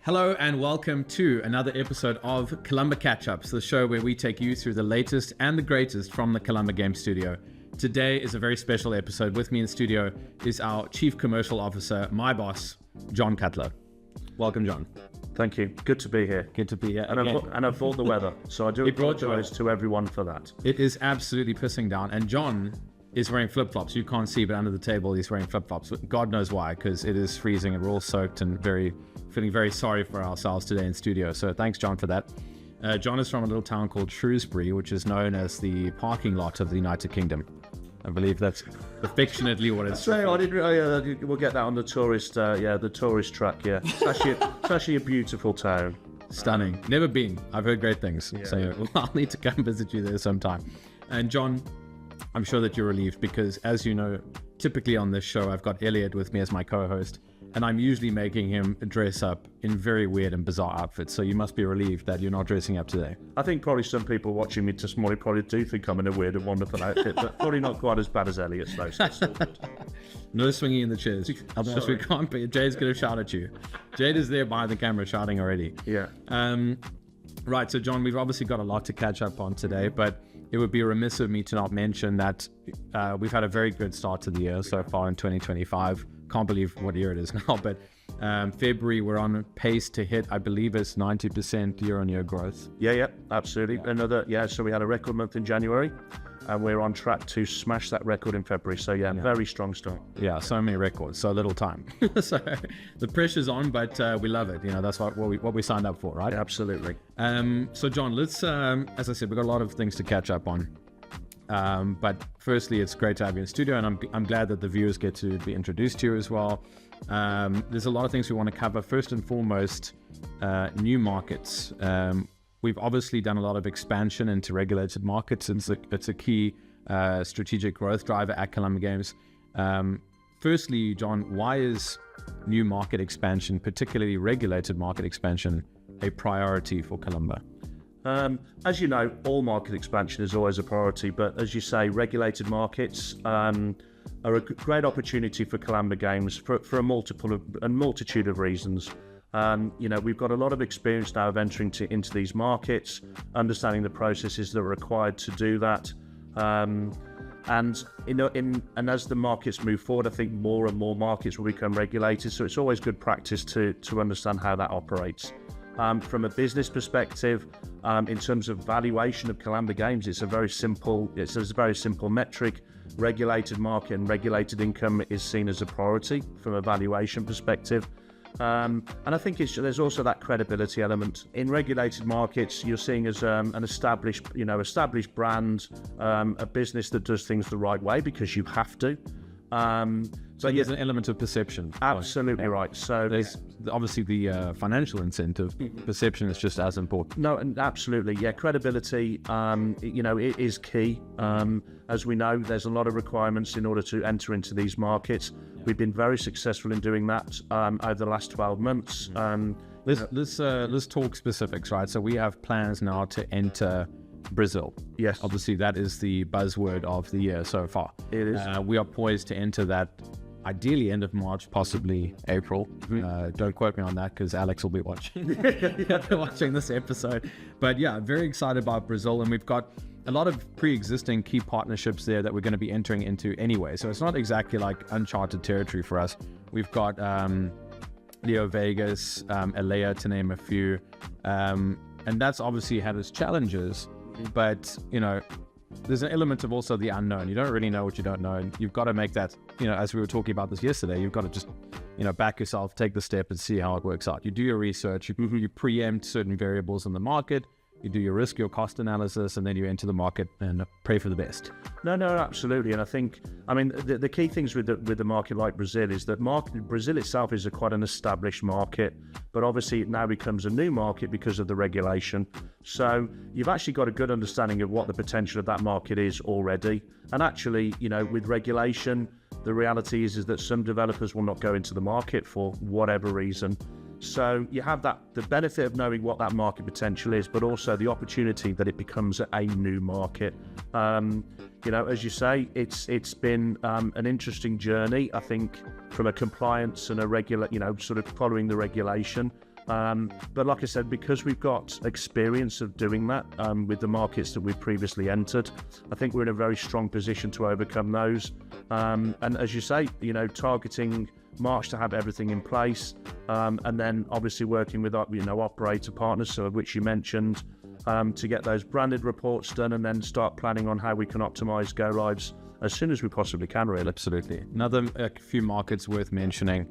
Hello and welcome to another episode of Kalamba Katch Up, the show where we take you through the latest and the greatest from the Kalamba Game Studio. Today is a very special episode. With me in studio is our Chief Commercial Officer, my boss, John Cutler. Welcome, John. Thank you. Good to be here. Good to be here. And I've brought the weather, so I do apologize to everyone for that. It is absolutely pissing down, and John is wearing flip-flops. You can't see, but under the table he's wearing flip-flops. God knows why, because it is freezing and we're all soaked and feeling very sorry for ourselves today in studio. So thanks, John, for that. John is from a little town called Shrewsbury, which is known as the parking lot of the United Kingdom. I believe that's affectionately what it's. I didn't really. We'll get that on the tourist. The tourist track. Yeah, it's actually a beautiful town. Stunning. Never been. I've heard great things. Yeah. So I'll need to come visit you there sometime. And John, I'm sure that you're relieved because, as you know, typically on this show, I've got Elliot with me as my co-host, and I'm usually making him dress up in very weird and bizarre outfits. So you must be relieved that you're not dressing up today. I think probably some people watching me this morning probably do think I'm in a weird and wonderful outfit, but probably not quite as bad as Elliot's though. So it's all good. No swinging in the chairs. Otherwise we can't be. Jade's going to shout at you. Jade is there behind the camera shouting already. Yeah. Right. So John, we've obviously got a lot to catch up on today, but it would be remiss of me to not mention that we've had a very good start to the year so far in 2025. Can't believe what year it is now, but February we're on pace to hit, I believe it's 90% year-on-year growth. Yeah, absolutely. So we had a record month in January, and we're on track to smash that record in February. So very strong start. Yeah, so many records, so little time. So the pressure's on, but we love it. You know, that's what we signed up for, right? Absolutely. So John, let's as I said, we've got a lot of things to catch up on. But firstly, it's great to have you in studio, and I'm glad that the viewers get to be introduced to you as well. There's a lot of things we want to cover. First and foremost, new markets. We've obviously done a lot of expansion into regulated markets, and it's a key strategic growth driver at Kalamba Games. Firstly, John, why is new market expansion, particularly regulated market expansion, a priority for Kalamba? As you know, all market expansion is always a priority, but as you say, regulated markets are a great opportunity for Kalamba Games for a multitude of reasons. We've got a lot of experience now of entering into these markets, understanding the processes that are required to do that. And as the markets move forward, I think more and more markets will become regulated. So it's always good practice to understand how that operates. From a business perspective, in terms of valuation of Kalamba Games, it's a very simple metric. Regulated market and regulated income is seen as a priority from a valuation perspective. And I think there's also that credibility element. In regulated markets, you're seeing as an established brand, a business that does things the right way because you have to. So there's an element of perception. Absolutely right. So there's obviously the financial incentive. Perception is just as important. No, and absolutely, yeah. Credibility, it is key. As we know, there's a lot of requirements in order to enter into these markets. We've been very successful in doing that over the last 12 months. Let's talk specifics, right? So we have plans now to enter Brazil. Yes. Obviously, that is the buzzword of the year so far. It is. We are poised to enter that ideally end of March, possibly April. Don't quote me on that because Alex will be watching this episode. But yeah, very excited about Brazil, and we've got a lot of pre-existing key partnerships there that we're going to be entering into anyway. So it's not exactly like uncharted territory for us. We've got Leo Vegas, Alea, to name a few. And that's obviously had its challenges, but there's an element of also the unknown. You don't really know what you don't know, and you've got to make that, as we were talking about this yesterday, you've got to just, back yourself, take the step and see how it works out. You do your research, you preempt certain variables in the market, you do your risk, your cost analysis, and then you enter the market and pray for the best. No, absolutely. And I think, the key things with the market like Brazil is that Brazil itself is quite an established market, but obviously it now becomes a new market because of the regulation. So you've actually got a good understanding of what the potential of that market is already. And actually, with regulation, the reality is that some developers will not go into the market for whatever reason. So you have the benefit of knowing what that market potential is, but also the opportunity that it becomes a new market. As you say, it's been an interesting journey, I think, from a compliance and a regular, sort of following the regulation. But like I said, because we've got experience of doing that with the markets that we've previously entered, I think we're in a very strong position to overcome those. And as you say, targeting March to have everything in place, and then obviously working with our, operator partners, so of which you mentioned, to get those branded reports done, and then start planning on how we can optimize go lives as soon as we possibly can, really. Absolutely. Another few markets worth mentioning.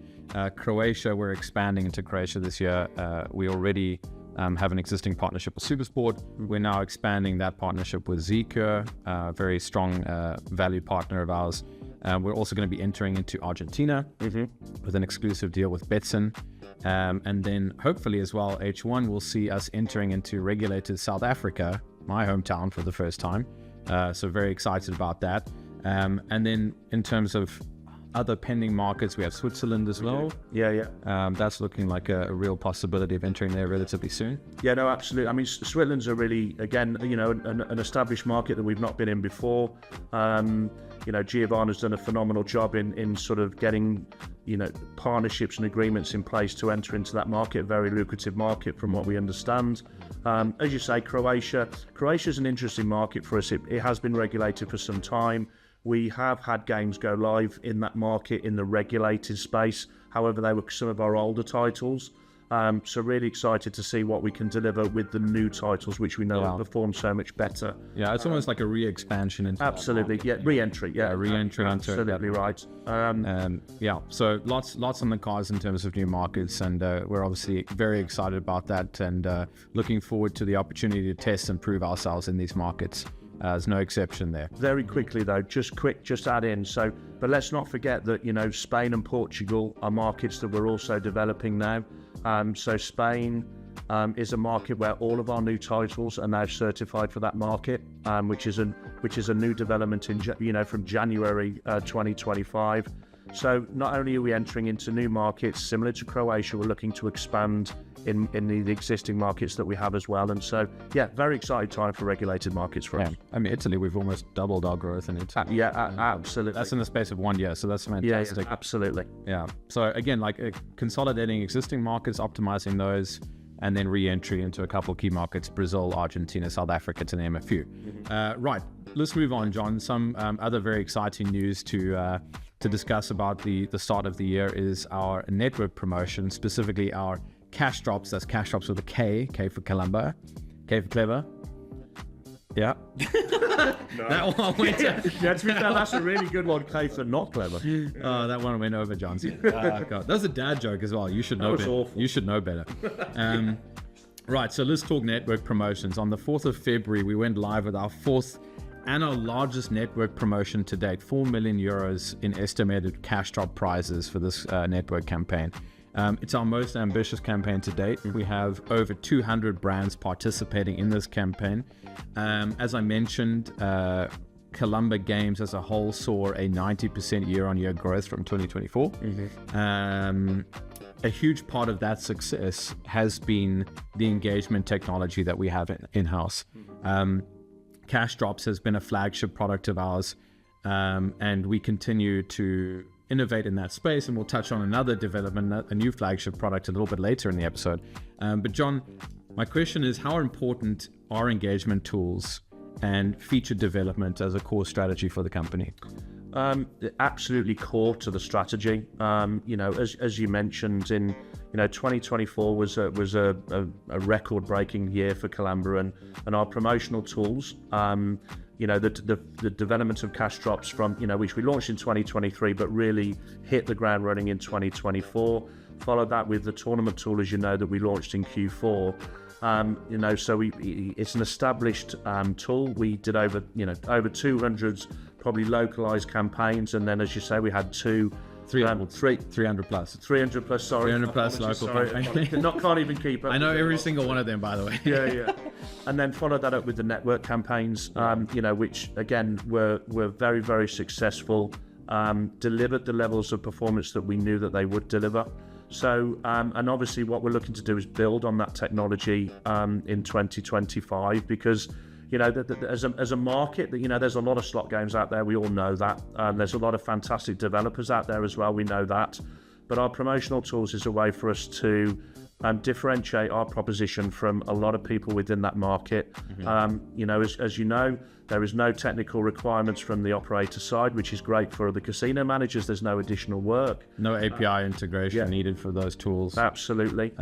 Croatia, we're expanding into Croatia this year. We already have an existing partnership with Supersport. We're now expanding that partnership with Zcure, a very strong value partner of ours. We're also going to be entering into Argentina with an exclusive deal with Betson. And then hopefully as well, H1 will see us entering into regulated South Africa, my hometown, for the first time. So very excited about that. And then in terms of other pending markets, we have Switzerland as well. Yeah. That's looking like a real possibility of entering there relatively soon. Yeah, no, absolutely. I mean, Switzerland's a really, again, an established market that we've not been in before. Giovanna's done a phenomenal job in sort of getting, partnerships and agreements in place to enter into that market, very lucrative market from what we understand. As you say, Croatia's an interesting market for us. It has been regulated for some time. We have had games go live in that market in the regulated space. However, they were some of our older titles. So really excited to see what we can deliver with the new titles, which we know have performed so much better. Yeah, it's almost like a re-expansion into absolutely, re-entry. Yeah, re-entry into absolutely right. So lots on the cards in terms of new markets, and we're obviously very excited about that, and looking forward to the opportunity to test and prove ourselves in these markets. There's no exception there. Very quickly though, just add in. But let's not forget that Spain and Portugal are markets that we're also developing now. So Spain is a market where all of our new titles are now certified for that market, which is a new development from January 2025. So not only are we entering into new markets similar to Croatia, we're looking to expand in the existing markets that we have as well. And so, very exciting time for regulated markets for us. I mean, Italy, we've almost doubled our growth in Italy. Absolutely. That's in the space of 1 year, so that's fantastic. Yeah, absolutely. Yeah. So again, consolidating existing markets, optimizing those, and then re-entry into a couple of key markets: Brazil, Argentina, South Africa, to name a few. Right. Let's move on, John. Some other very exciting news to discuss about the start of the year is our network promotion, specifically our cash drops. That's cash drops with a K for Kalamba, K for clever. Yeah. That one went that's a really good one, K for not clever. That one went over John's. God. That was a dad joke as well. You should know better. Awful. You should know better. Right, so let's talk network promotions. On the 4th of February, we went live with our fourth and our largest network promotion to date, 4 million euros in estimated cash drop prizes for this network campaign. It's our most ambitious campaign to date. We have over 200 brands participating in this campaign. As I mentioned, Kalamba Games as a whole saw a 90% year-on-year growth from 2024. A huge part of that success has been the engagement technology that we have in-house. Cash Drops has been a flagship product of ours, and we continue to innovate in that space, and we'll touch on another development, a new flagship product, a little bit later in the episode. But John, my question is, how important are engagement tools and feature development as a core strategy for the company? Absolutely core to the strategy. As you mentioned, in 2024 was a record-breaking year for Kalamba, and our promotional tools. The development of cash drops from which we launched in 2023, but really hit the ground running in 2024. Followed that with the tournament tool, as you know, that we launched in Q4. It's an established tool. We did over 200 probably localized campaigns, and then, as you say, we had 300 plus. 300 plus. Sorry, 300 plus local. Can't even keep up. I know every single one of them, by the way. Yeah. And then followed that up with the network campaigns, which again were very, very successful. Delivered the levels of performance that we knew that they would deliver. So, and obviously what we're looking to do is build on that technology in 2025, because as a market, there's a lot of slot games out there. We all know that. There's a lot of fantastic developers out there as well. We know that. But our promotional tools is a way for us to and differentiate our proposition from a lot of people within that market. You know, as you know, there is no technical requirements from the operator side, which is great for the casino managers. There's no additional work. No API integration needed for those tools. Absolutely.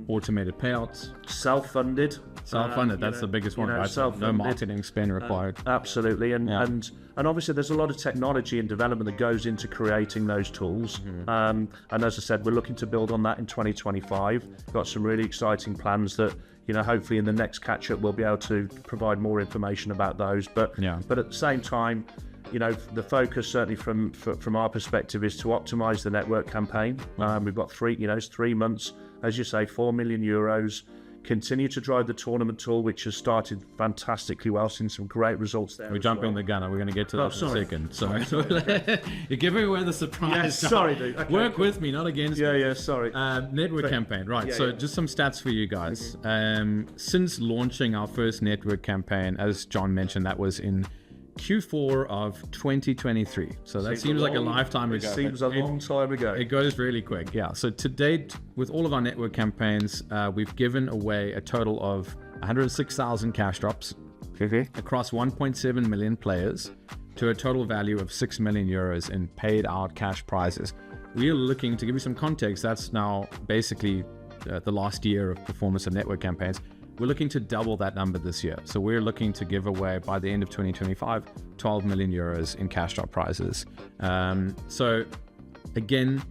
Automated payouts. Self-funded. Self-funded, that's the biggest one, right? No marketing spend required. Absolutely. And obviously there's a lot of technology and development that goes into creating those tools. And as I said, we're looking to build on that in 2025. Got some really exciting plans that, you know, hopefully in the next catch-up we'll be able to provide more information about those. But at the same time, you know, the focus certainly from our perspective is to optimize the network campaign. We've got 3 months, as you say, 4 million euros. Continue to drive the tournament tool, which has started fantastically well, seen some great results there. We're jumping the gun. We're going to get to that in a second. Sorry. You're giving away the surprise. Yeah, sorry, dude. Okay, Work with me, not against me. Yeah, sorry. Network campaign, right. Just some stats for you guys. Since launching our first network campaign, as John mentioned, that was in Q4 of 2023. So that seems like a lifetime ago. Seems a long time ago. It goes really quick, yeah. So to date, with all of our network campaigns, we've given away a total of 106,000 cash drops across 1.7 million players to a total value of 6 million euros in paid out cash prizes. We are looking, to give you some context, that's now basically the last year of performance of network campaigns. We're looking to double that number this year. So we're looking to give away, by the end of 2025, 12 million euros in cash drop prizes. So again,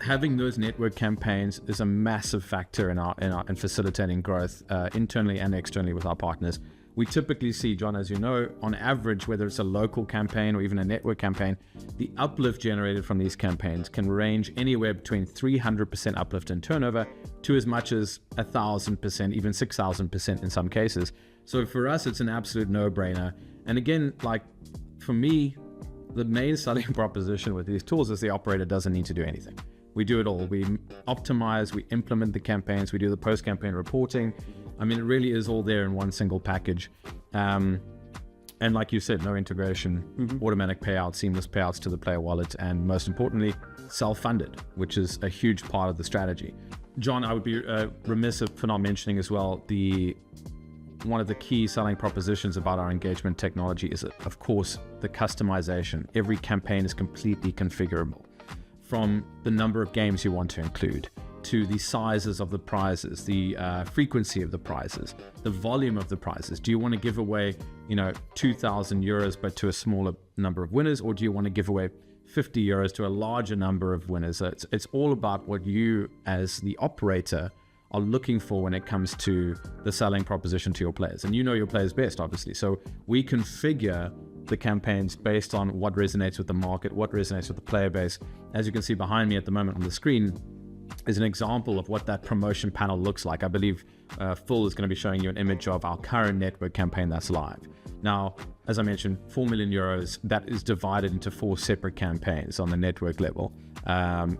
having those network campaigns is a massive factor in facilitating growth internally and externally with our partners. We typically see, John, as you know, on average, whether it's a local campaign or even a network campaign, the uplift generated from these campaigns can range anywhere between 300% uplift in turnover to as much as 1,000%, even 6,000% in some cases. So for us, it's an absolute no-brainer. And again, like for me, the main selling proposition with these tools is the operator doesn't need to do anything. We do it all. We optimize, we implement the campaigns, we do the post-campaign reporting. I mean, it really is all there in one single package. And like you said, no integration, automatic payouts, seamless payouts to the player wallet, and most importantly, self-funded, which is a huge part of the strategy. John, I would be remiss for not mentioning as well, one of the key selling propositions about our engagement technology is, of course, the customization. Every campaign is completely configurable, from the number of games you want to include, to the sizes of the prizes, the frequency of the prizes, the volume of the prizes. Do you want to give away, 2,000 euros, but to a smaller number of winners, or do you want to give away 50 euros to a larger number of winners? It's all about what you, as the operator, are looking for when it comes to the selling proposition to your players. And you know your players best, obviously. So we configure the campaigns based on what resonates with the market, what resonates with the player base. As you can see behind me at the moment on the screen, is an example of what that promotion panel looks like. I believe Phil is going to be showing you an image of our current network campaign that's live. Now, as I mentioned, 4 million euros, that is divided into 4 separate campaigns on the network level,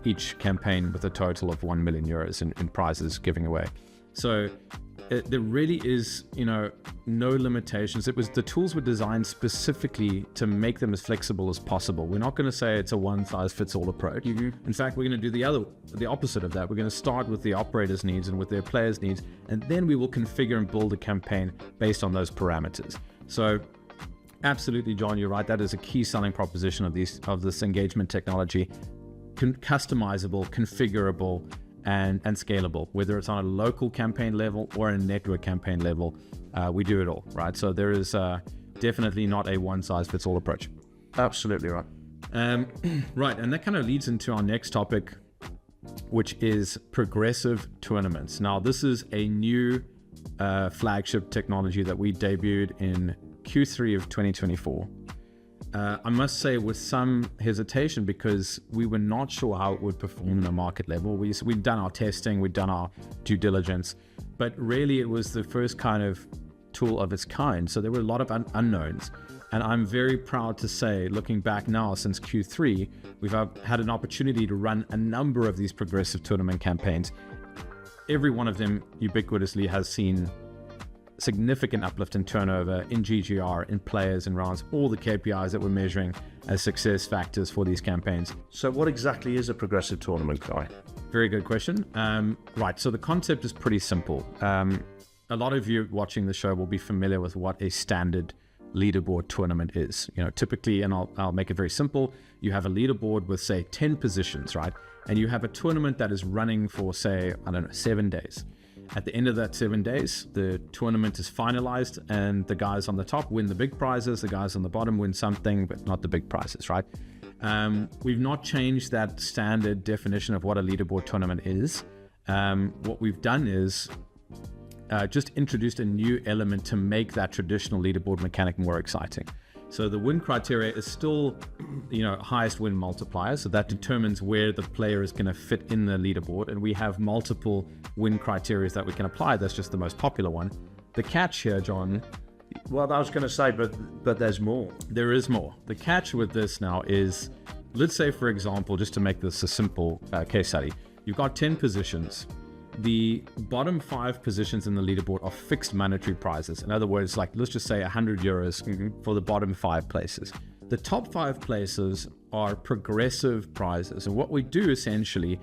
each campaign with a total of 1 million euros in prizes giving away. So there really is, no limitations. The tools were designed specifically to make them as flexible as possible. We're not going to say it's a one-size-fits-all approach. In fact, we're going to do the opposite of that. We're going to start with the operator's needs and with their players' needs, and then we will configure and build a campaign based on those parameters. So absolutely, John, you're right. That is a key selling proposition of this engagement technology. Customizable, configurable, and scalable, whether it's on a local campaign level or a network campaign level. We do it all, right? So there is definitely not a one-size-fits-all approach. Absolutely right. Right, and that kind of leads into our next topic, which is progressive tournaments. Now, this is a new flagship technology that we debuted in Q3 of 2024. I must say with some hesitation, because we were not sure how it would perform in a market level. We'd done our testing, we'd done our due diligence, but really it was the first kind of tool of its kind. So there were a lot of unknowns. And I'm very proud to say, looking back now since Q3, we've had an opportunity to run a number of these progressive tournament campaigns. Every one of them ubiquitously has seen significant uplift in turnover, in GGR, in players, in rounds, all the KPIs that we're measuring as success factors for these campaigns. So what exactly is a progressive tournament, Kai? Very good question. Right, so the concept is pretty simple. A lot of you watching the show will be familiar with what a standard leaderboard tournament is. Typically, and I'll make it very simple, you have a leaderboard with, say, 10 positions, right? And you have a tournament that is running for, say, 7 days. At the end of that 7 days, the tournament is finalized and the guys on the top win the big prizes, the guys on the bottom win something, but not the big prizes, right? We've not changed that standard definition of what a leaderboard tournament is. What we've done is just introduced a new element to make that traditional leaderboard mechanic more exciting. So the win criteria is still, highest win multiplier. So that determines where the player is going to fit in the leaderboard. And we have multiple win criteria that we can apply. That's just the most popular one. The catch here, John. Well, I was going to say, but there's more. There is more. The catch with this now is, let's say, for example, just to make this a simple case study, you've got 10 positions. The bottom 5 positions in the leaderboard are fixed monetary prizes. In other words, let's just say 100 euros for the bottom 5 places. The top 5 places are progressive prizes. And what we do essentially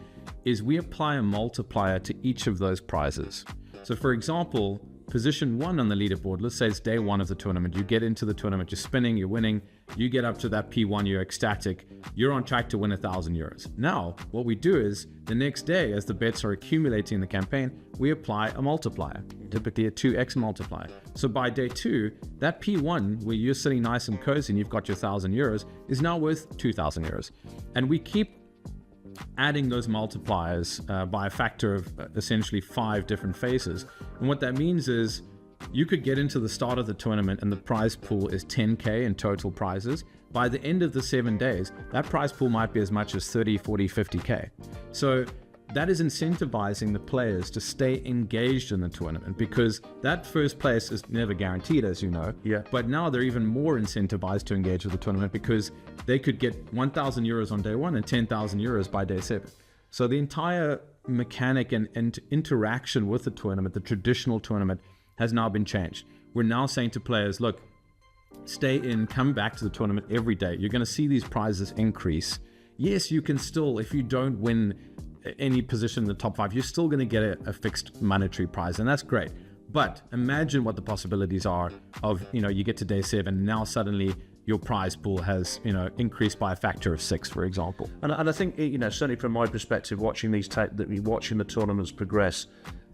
is we apply a multiplier to each of those prizes. So for example, position 1 on the leaderboard, let's say it's day 1 of the tournament. You get into the tournament, you're spinning, you're winning, you get up to that P1, you're ecstatic, you're on track to win 1,000 euros. Now, what we do is the next day, as the bets are accumulating in the campaign, we apply a multiplier, typically a 2x multiplier. So by day 2, that P1, where you're sitting nice and cozy and you've got your 1,000 euros, is now worth 2,000 euros. And we keep adding those multipliers by a factor of essentially 5 different phases. And what that means is you could get into the start of the tournament and the prize pool is 10K in total prizes. By the end of the 7 days, that prize pool might be as much as 30, 40, 50K. So that is incentivizing the players to stay engaged in the tournament, because that first place is never guaranteed, as you know. Yeah. But now they're even more incentivized to engage with the tournament because they could get 1,000 euros on day 1 and 10,000 euros by day 7. So the entire mechanic and interaction with the tournament, the traditional tournament, has now been changed. We're now saying to players, look, stay in, come back to the tournament every day. You're going to see these prizes increase. Yes, you can still, if you don't win any position in the top 5, you're still going to get a fixed monetary prize, and that's great. But imagine what the possibilities are of, you get to day 7, now suddenly your prize pool has, increased by a factor of 6, for example. And I think, certainly from my perspective, watching watching the tournaments progress,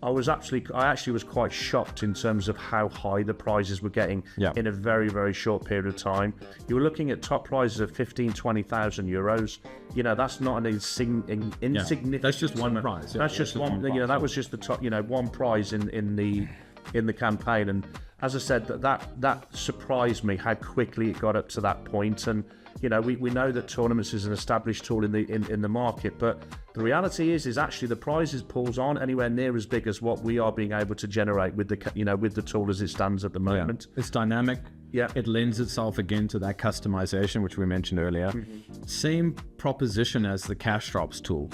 I actually was quite shocked in terms of how high the prizes were getting in a very, very short period of time. You were looking at top prizes of 15,000, 20,000 euros. That's not an insignificant. That's just one prize. That's just one. That was just the top. One prize in the campaign. And as I said, that surprised me how quickly it got up to that point. And we know that tournaments is an established tool in the market, but the reality is actually the prizes pools aren't anywhere near as big as what we are being able to generate with the tool as it stands at the moment. It's dynamic. Yeah. It lends itself again to that customization, which we mentioned earlier. Same proposition as the cash drops tool.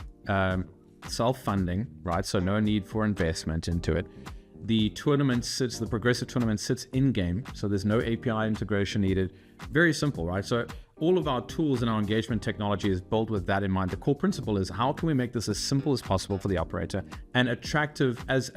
Self-funding, right? So no need for investment into it. The progressive tournament sits in-game, so there's no API integration needed. Very simple, right? So all of our tools and our engagement technology is built with that in mind. The core principle is, how can we make this as simple as possible for the operator and attractive as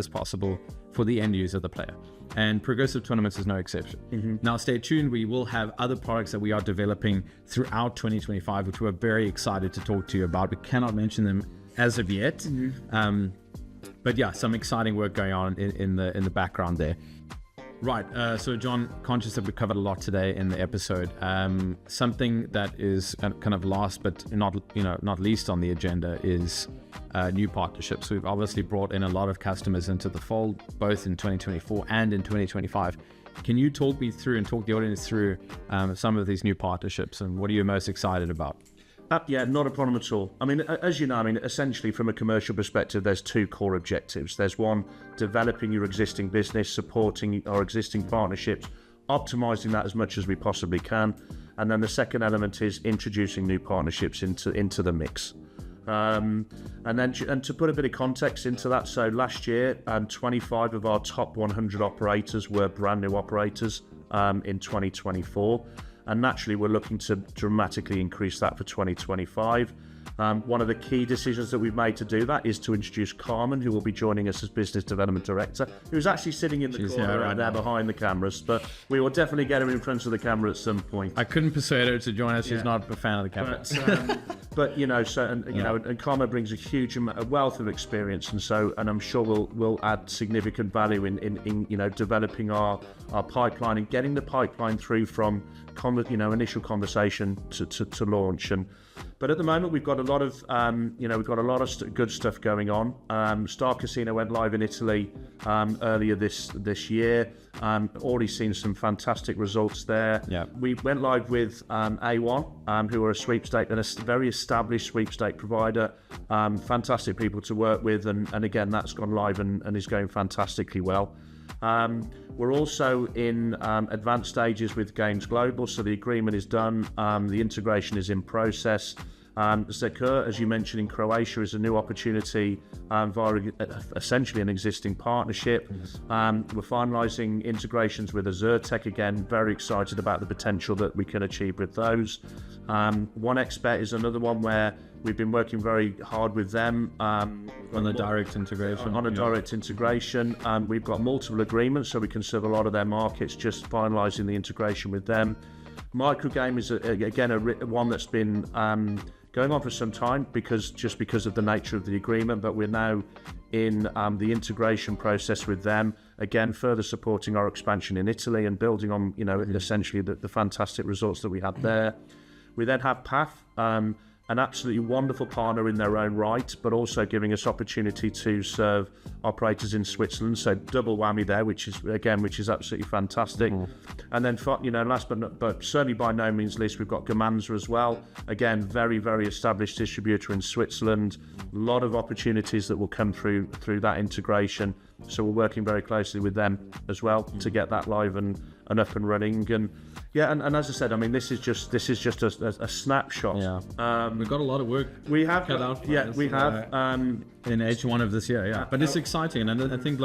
possible for the end user, the player? And progressive tournaments is no exception. Now stay tuned, we will have other products that we are developing throughout 2025, which we're very excited to talk to you about. We cannot mention them as of yet. But yeah, some exciting work going on in the background there. Right, so John, conscious that we covered a lot today in the episode. Something that is kind of last but not least on the agenda is new partnerships. We've obviously brought in a lot of customers into the fold, both in 2024 and in 2025. Can you talk me through and talk the audience through some of these new partnerships, and what are you most excited about? Yeah, not a problem at all. I mean, as you know, essentially from a commercial perspective, there's 2 core objectives. There's one, developing your existing business, supporting our existing partnerships, optimizing that as much as we possibly can. And then the second element is introducing new partnerships into the mix. And to put a bit of context into that, so last year, 25 of our top 100 operators were brand new operators in 2024. And naturally, we're looking to dramatically increase that for 2025. One of the key decisions that we've made to do that is to introduce Carmen, who will be joining us as Business Development Director, who's actually sitting in the corner right there behind the cameras, but we will definitely get her in front of the camera at some point. I couldn't persuade her to join us. She's not a fan of the camera. But and Carmen brings a wealth of experience, and I'm sure we'll add significant value in developing our pipeline and getting the pipeline through from initial conversation to launch. But at the moment, we've got a lot of good stuff going on. Star Casino went live in Italy earlier this year. Already seen some fantastic results there. Yeah. We went live with A1, who are a sweepstake and a very established sweepstake provider. Fantastic people to work with, and again, that's gone live and is going fantastically well. We're also in advanced stages with Games Global, so the agreement is done. The integration is in process. Zekur, as you mentioned, in Croatia, is a new opportunity via essentially an existing partnership. We're finalising integrations with Azurtech, again, very excited about the potential that we can achieve with those. 1xBet is another one where we've been working very hard with them on the direct integration. Direct integration. We've got multiple agreements, so we can serve a lot of their markets, just finalising the integration with them. Microgame is, again, one that's been going on for some time because of the nature of the agreement, but we're now in the integration process with them, again, further supporting our expansion in Italy and building on, essentially the fantastic results that we had there. We then have PAF, an absolutely wonderful partner in their own right, but also giving us opportunity to serve operators in Switzerland. So double whammy there, which is absolutely fantastic. And then, last but certainly by no means least, we've got Gamanza as well. Again, very, very established distributor in Switzerland. A lot of opportunities that will come through that integration. So we're working very closely with them as well to get that live and up and running. And as I said, I mean, this is just a snapshot. Yeah. We've got a lot of work. We have cut out. Yeah, we have in H1 of this year. Yeah, but it's exciting, and I think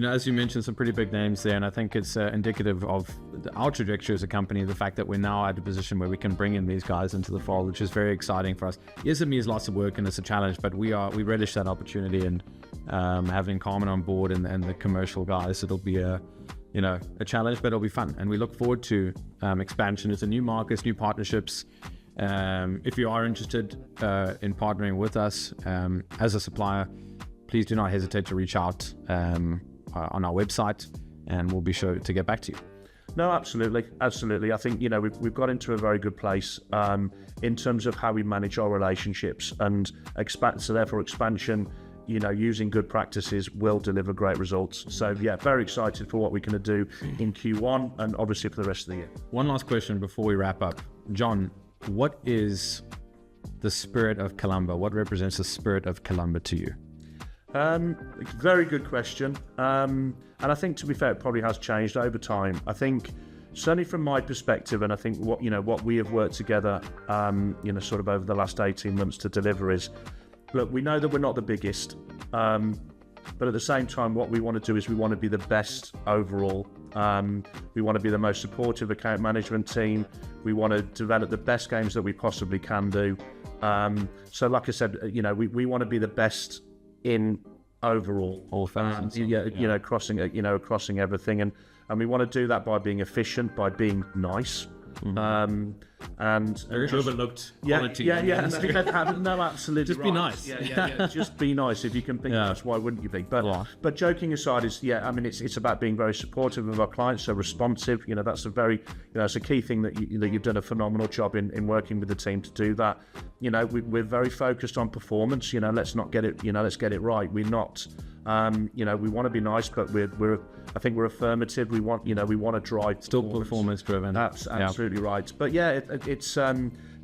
as you mentioned, some pretty big names there, and I think it's indicative of our trajectory as a company. The fact that we're now at a position where we can bring in these guys into the fold, which is very exciting for us. Yes, it means lots of work and it's a challenge, but we relish that opportunity, and having Carmen on board and the commercial guys, it'll be a challenge, but it'll be fun, and we look forward to expansion into new markets, new partnerships. If you are interested in partnering with us as a supplier, please do not hesitate to reach out on our website, and we'll be sure to get back to you. No, absolutely. I think we've got into a very good place in terms of how we manage our relationships and expand. So therefore, expansion, using good practices will deliver great results. So yeah, very excited for what we're going to do in Q1 and obviously for the rest of the year. One last question before we wrap up, John. What is the spirit of Kalamba? What represents the spirit of Kalamba to you? Very good question. And I think, to be fair, it probably has changed over time. I think, certainly from my perspective, and I think what we have worked together, sort of over the last 18 months to deliver is, look, we know that we're not the biggest, but at the same time, what we want to do is we want to be the best overall. We want to be the most supportive account management team. We want to develop the best games that we possibly can do. So like I said, we want to be the best in overall, all facets, crossing everything, and we want to do that by being efficient, by being nice, and overlooked quality. No, absolutely. Just be nice. Just be nice. If you can be nice, why wouldn't you be? But joking aside, it's about being very supportive of our clients, so responsive. That's a very, it's a key thing that you've done a phenomenal job in working with the team to do that. We're very focused on performance. Let's not get it. Let's get it right. We're not. We want to be nice, but I think we're affirmative. We want to drive. Still performance driven. That's absolutely right. But it's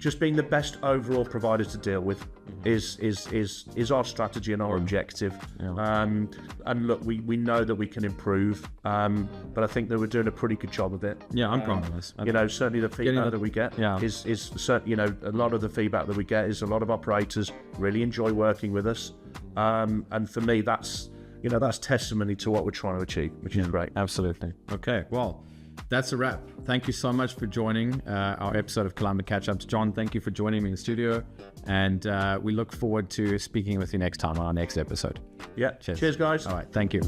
just being the best overall provider to deal with is our strategy and our objective. And look, we know that we can improve, but I think that we're doing a pretty good job of it. Yeah, I'm proud of us. Certainly the feedback that we get is certainly, a lot of the feedback that we get is a lot of operators really enjoy working with us. And for me, that's testimony to what we're trying to achieve, which is great. Absolutely. Okay, well, that's a wrap. Thank you so much for joining our episode of Kalamba Katch Up. John, thank you for joining me in the studio. And we look forward to speaking with you next time on our next episode. Yeah. Cheers guys. All right. Thank you.